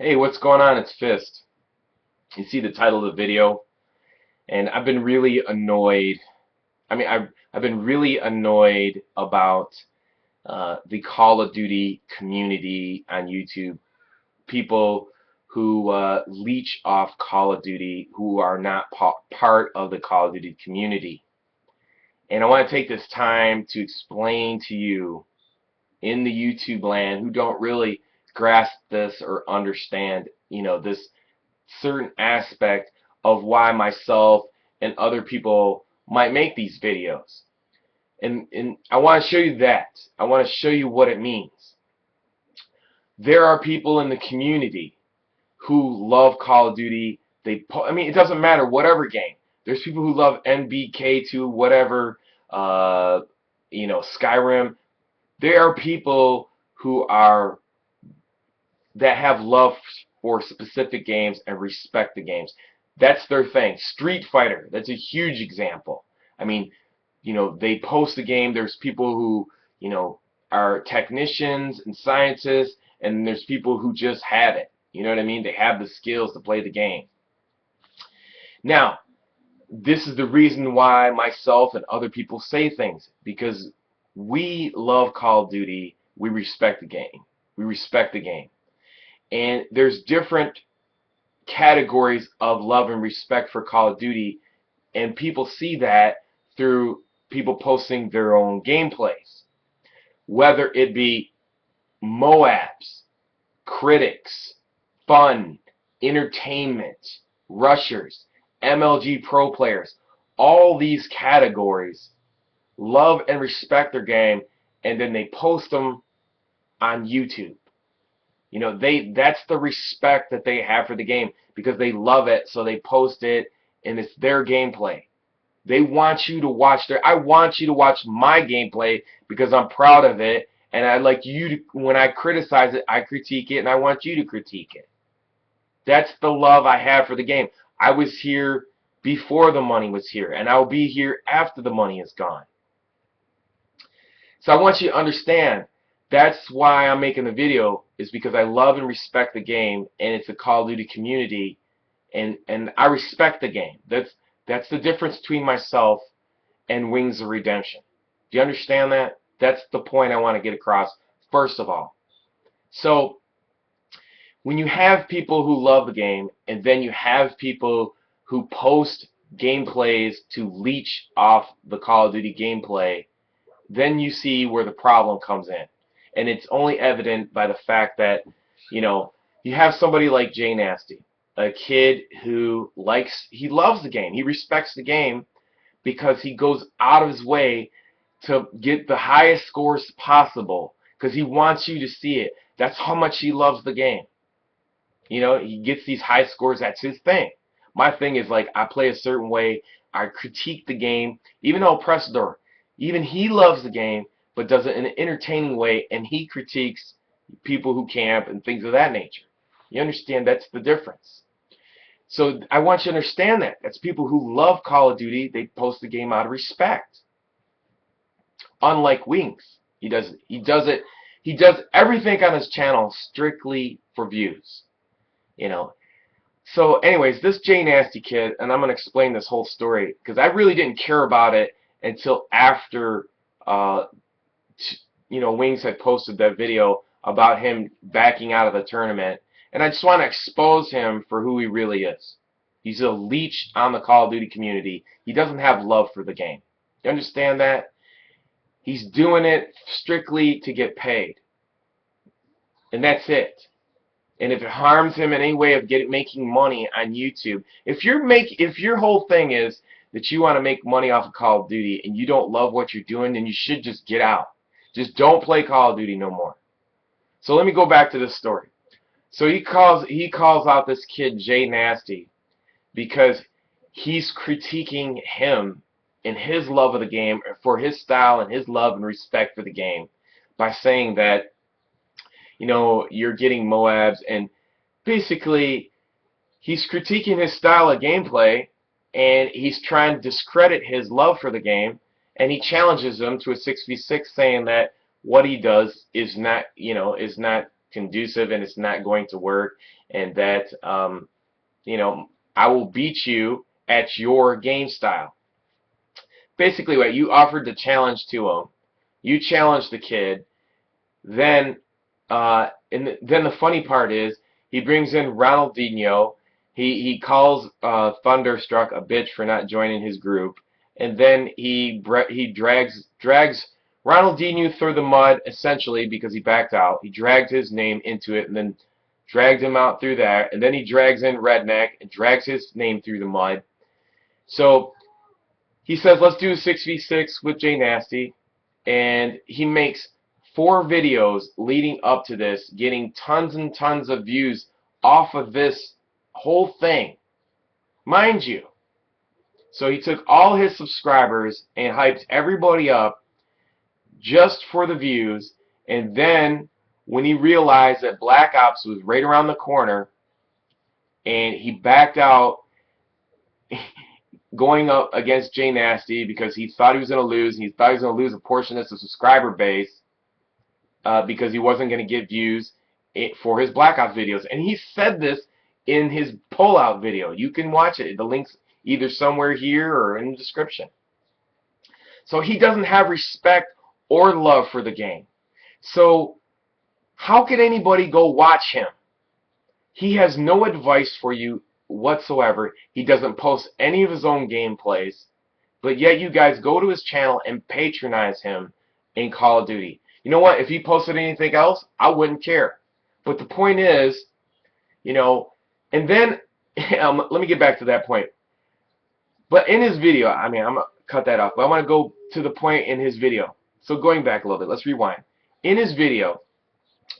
Hey, what's going on? It's Fist. You see the title of the video, and I've been really annoyed. I've been really annoyed about the Call of Duty community on YouTube. People who leech off Call of Duty who are not part of the Call of Duty community. And I want to take this time to explain to you in the YouTube land who don't really grasp this or understand, this certain aspect of why myself and other people might make these videos. And I want to show you that. I want to show you what it means. There are people in the community who love Call of Duty. It doesn't matter, whatever game. There's people who love NBK2, whatever, Skyrim. There are people that have love for specific games and respect the games. That's their thing. Street Fighter, that's a huge example. They post the game. There's people who, are technicians and scientists, and there's people who just have it. You know what I mean? They have the skills to play the game. Now, this is the reason why myself and other people say things, because we love Call of Duty. We respect the game. We respect the game. And there's different categories of love and respect for Call of Duty, and people see that through people posting their own gameplays. Whether it be MOABs, critics, fun, entertainment, rushers, MLG pro players, all these categories love and respect their game, and then they post them on YouTube. That's the respect that they have for the game, because they love it, so they post it, and it's their gameplay. They want you to watch I want you to watch my gameplay because I'm proud of it, and I like you to, when I criticize it, I critique it, and I want you to critique it. That's the love I have for the game. I was here before the money was here, and I'll be here after the money is gone. So I want you to understand, that's why I'm making the video, is because I love and respect the game, and it's a Call of Duty community, and I respect the game. That's the difference between myself and Wings of Redemption. Do you understand that? That's the point I want to get across, first of all. So, when you have people who love the game, and then you have people who post gameplays to leech off the Call of Duty gameplay, then you see where the problem comes in. And it's only evident by the fact that, you have somebody like Jay Nasty, a kid who loves the game. He respects the game because he goes out of his way to get the highest scores possible because he wants you to see it. That's how much he loves the game. He gets these high scores. That's his thing. My thing is, I play a certain way. I critique the game. Even though Pressador, even he loves the game, but does it in an entertaining way, and he critiques people who camp and things of that nature. You understand? That's the difference. So I want you to understand that. That's people who love Call of Duty. They post the game out of respect. Unlike Wings. He does everything on his channel strictly for views. So anyways, this Jay Nasty kid, and I'm going to explain this whole story, because I really didn't care about it until after Wings had posted that video about him backing out of the tournament, and I just want to expose him for who he really is. He's a leech on the Call of Duty community. He doesn't have love for the game. You understand that? He's doing it strictly to get paid, and that's it. And if it harms him in any way of making money on YouTube, if your whole thing is that you want to make money off of Call of Duty and you don't love what you're doing, then you should just get out. Just don't play Call of Duty no more. So let me go back to this story. So he calls out this kid Jay Nasty because he's critiquing him and his love of the game for his style and his love and respect for the game by saying that, you're getting MOABs, and basically he's critiquing his style of gameplay, and he's trying to discredit his love for the game, and he challenges him to a 6v6, saying that what he does is not conducive and it's not going to work, and that you know, I will beat you at your game style. Basically, what you offered the challenge to him, you challenged the kid. Then, then the funny part is he brings in Ronaldinho. He calls Thunderstruck a bitch for not joining his group, and then he drags Ronaldinho through the mud essentially because he backed out. He dragged his name into it, and then dragged him out through that, and then he drags in Redneck and drags his name through the mud. So he says, let's do a 6v6 with Jay Nasty, and he makes 4 videos leading up to this, getting tons and tons of views off of this whole thing, mind you. So he took all his subscribers and hyped everybody up just for the views, and then when he realized that Black Ops was right around the corner and he backed out going up against Jay Nasty because he thought he was going to lose, and he thought he was going to lose a portion of the subscriber base because he wasn't going to get views for his Black Ops videos. And he said this in his pullout video. You can watch it. The link's either somewhere here or in the description. So he doesn't have respect or love for the game. So how could anybody go watch him? He has no advice for you whatsoever. He doesn't post any of his own gameplays, but yet you guys go to his channel and patronize him in Call of Duty. You know what? If he posted anything else, I wouldn't care. But the point is, you know, and then let me get back to that point. But in his video, I mean, I'm going to cut that off, but I want to go to the point in his video. So going back a little bit, let's rewind. In his video,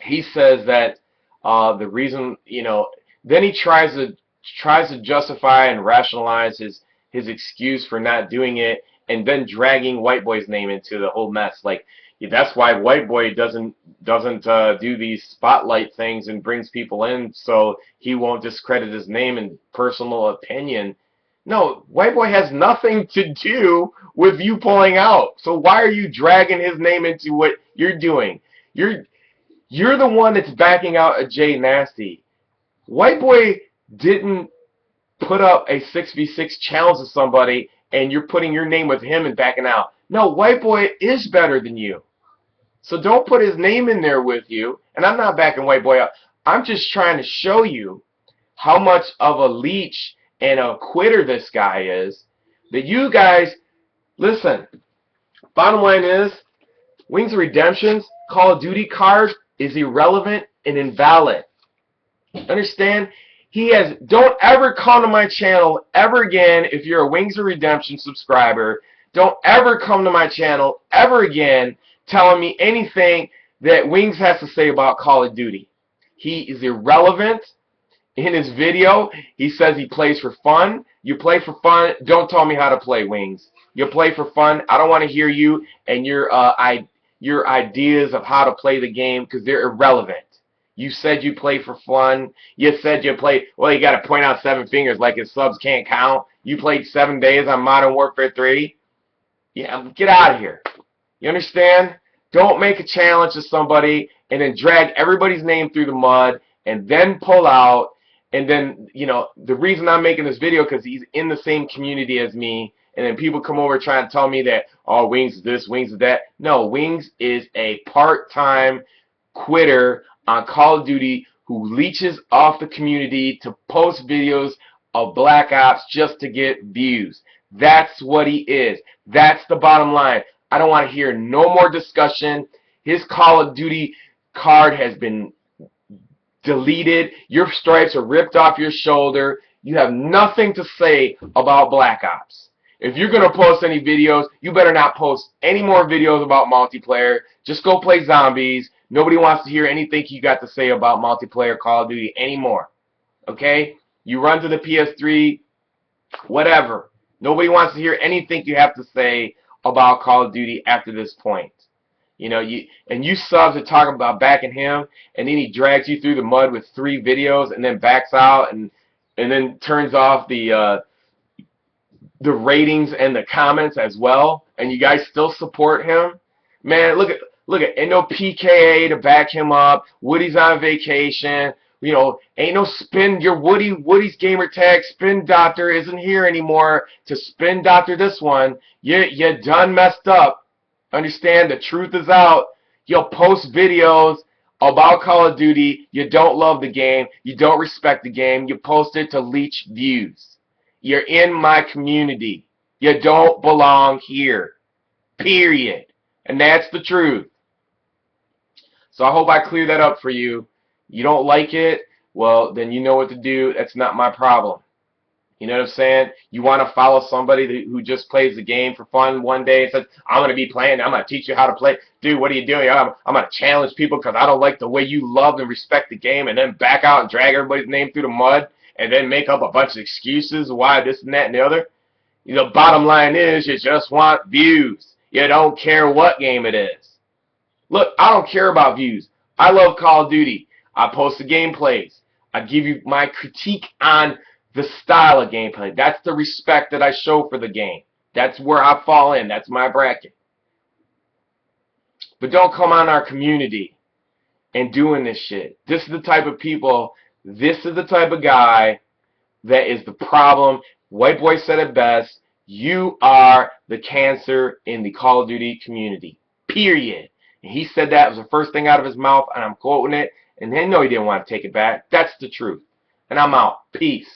he says that the reason, you know, then he tries to justify and rationalize his excuse for not doing it, and then dragging White Boy's name into the whole mess. Like, that's why White Boy doesn't do these spotlight things and brings people in, so he won't discredit his name and personal opinion. No, White Boy has nothing to do with you pulling out. So why are you dragging his name into what you're doing? You're the one that's backing out of Jay Nasty. White Boy didn't put up a 6v6 challenge to somebody and you're putting your name with him and backing out. No, White Boy is better than you. So don't put his name in there with you. And I'm not backing White Boy up. I'm just trying to show you how much of a leech and a quitter this guy is. That you guys, listen, bottom line is, Wings of Redemption's Call of Duty card is irrelevant and invalid. Understand? Don't ever come to my channel ever again if you're a Wings of Redemption subscriber. Don't ever come to my channel ever again telling me anything that Wings has to say about Call of Duty. He is irrelevant. In his video, he says he plays for fun. You play for fun. Don't tell me how to play, Wings. You play for fun. I don't want to hear you and your ideas of how to play the game because they're irrelevant. You said you play for fun. You said you play. Well, you got to point out 7 fingers like his subs can't count. You played 7 days on Modern Warfare 3. Yeah, get out of here. You understand? Don't make a challenge to somebody and then drag everybody's name through the mud and then pull out. And then, you know, the reason I'm making this video because he's in the same community as me. And then people come over trying to tell me that, oh, Wings is this, Wings is that. No, Wings is a part-time quitter on Call of Duty who leeches off the community to post videos of Black Ops just to get views. That's what he is. That's the bottom line. I don't want to hear no more discussion. His Call of Duty card has been deleted. Your stripes are ripped off your shoulder. You have nothing to say about Black Ops. If you're going to post any videos, you better not post any more videos about multiplayer. Just go play zombies. Nobody wants to hear anything you got to say about multiplayer Call of Duty anymore. Okay? You run to the PS3, whatever. Nobody wants to hear anything you have to say about Call of Duty after this point. You know, you subs are talking about backing him, and then he drags you through the mud with 3 videos and then backs out and then turns off the ratings and the comments as well, and you guys still support him. Man, look at Look at, ain't no PKA to back him up. Woody's on vacation. You know, ain't no spin. Your Woody's gamer tag spin doctor isn't here anymore to spin doctor this one. You done messed up. Understand, the truth is out. You'll post videos about Call of Duty. You don't love the game. You don't respect the game. You post it to leech views. You're in my community. You don't belong here. Period. And that's the truth. So I hope I cleared that up for you. You don't like it? Well, then you know what to do. That's not my problem. You know what I'm saying? You want to follow somebody who just plays the game for fun one day and says, I'm going to be playing, I'm going to teach you how to play. Dude, what are you doing? I'm going to challenge people because I don't like the way you love and respect the game, and then back out and drag everybody's name through the mud and then make up a bunch of excuses why this and that and the other. The bottom line is you just want views. You don't care what game it is. Look, I don't care about views. I love Call of Duty. I post the gameplays. I give you my critique on the style of gameplay. That's the respect that I show for the game. That's where I fall in. That's my bracket. But don't come on our community and doing this shit. This is the type of people, this is the type of guy that is the problem. White Boy said it best. You are the cancer in the Call of Duty community. Period. And he said that was the first thing out of his mouth, and I'm quoting it. And they know he didn't want to take it back. That's the truth. And I'm out. Peace.